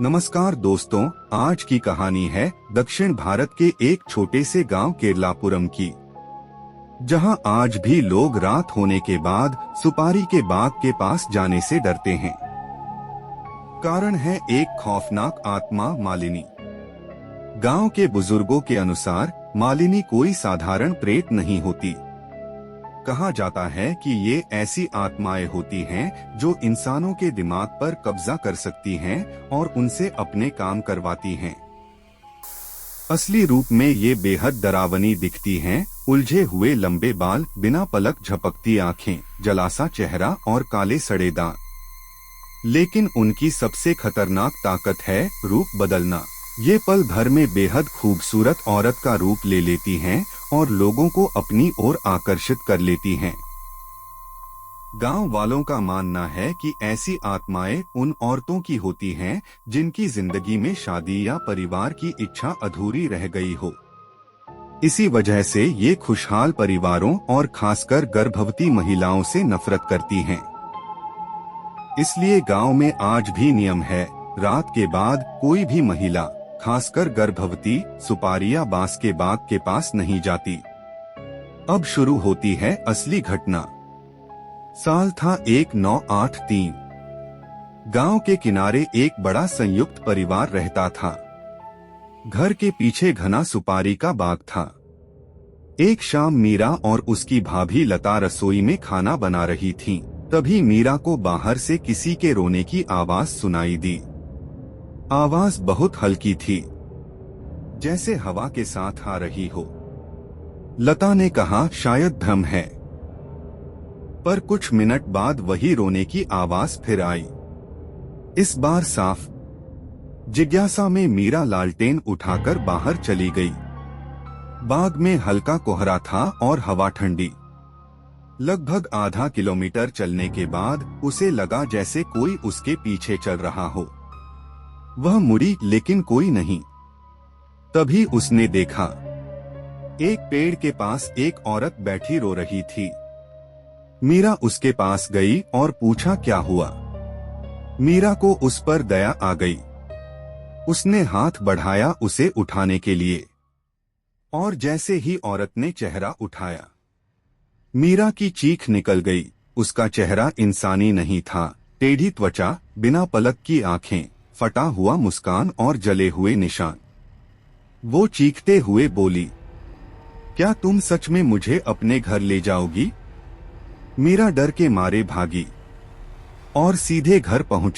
नमस्कार दोस्तों, आज की कहानी है दक्षिण भारत के एक छोटे से गांव केरलापुरम की, जहां आज भी लोग रात होने के बाद सुपारी के बाग के पास जाने से डरते हैं। कारण है एक खौफनाक आत्मा मालिनी। गांव के बुजुर्गों के अनुसार मालिनी कोई साधारण प्रेत नहीं होती। कहा जाता है कि ये ऐसी आत्माएं होती हैं जो इंसानों के दिमाग पर कब्जा कर सकती हैं और उनसे अपने काम करवाती हैं। असली रूप में ये बेहद डरावनी दिखती हैं, उलझे हुए लंबे बाल, बिना पलक झपकती आंखें, जलासा चेहरा और काले सड़े दांत। लेकिन उनकी सबसे खतरनाक ताकत है रूप बदलना। ये पल भर में बेहद खूबसूरत औरत का रूप ले लेती हैं और लोगों को अपनी ओर आकर्षित कर लेती हैं। गांव वालों का मानना है कि ऐसी आत्माएं उन औरतों की होती हैं जिनकी जिंदगी में शादी या परिवार की इच्छा अधूरी रह गई हो। इसी वजह से ये खुशहाल परिवारों और खासकर गर्भवती महिलाओं से नफरत करती हैं। इसलिए गांव में आज भी नियम है, रात के बाद कोई भी महिला, खासकर गर्भवती, सुपारी या बांस के बाग के पास नहीं जाती। अब शुरू होती है असली घटना। साल था 1983। गांव के किनारे एक बड़ा संयुक्त परिवार रहता था। घर के पीछे घना सुपारी का बाग था। एक शाम मीरा और उसकी भाभी लता रसोई में खाना बना रही थीं। तभी मीरा को बाहर से किसी के रोने की आवाज सुनाई दी। आवाज बहुत हल्की थी, जैसे हवा के साथ आ रही हो। लता ने कहा, शायद भ्रम है। पर कुछ मिनट बाद वही रोने की आवाज फिर आई, इस बार साफ। जिज्ञासा में मीरा लालटेन उठाकर बाहर चली गई। बाग में हल्का कोहरा था और हवा ठंडी। लगभग आधा किलोमीटर चलने के बाद उसे लगा जैसे कोई उसके पीछे चल रहा हो। वह मुड़ी, लेकिन कोई नहीं। तभी उसने देखा, एक पेड़ के पास एक औरत बैठी रो रही थी। मीरा उसके पास गई और पूछा, क्या हुआ? मीरा को उस पर दया आ गई। उसने हाथ बढ़ाया उसे उठाने के लिए, और जैसे ही औरत ने चेहरा उठाया, मीरा की चीख निकल गई। उसका चेहरा इंसानी नहीं था। टेढ़ी त्वचा, बिना पलक की आंखें, फटा हुआ मुस्कान और जले हुए निशान। वो चीखते हुए बोली, क्या तुम सच में मुझे अपने घर ले जाओगी? मीरा डर के मारे भागी और सीधे घर पहुंची।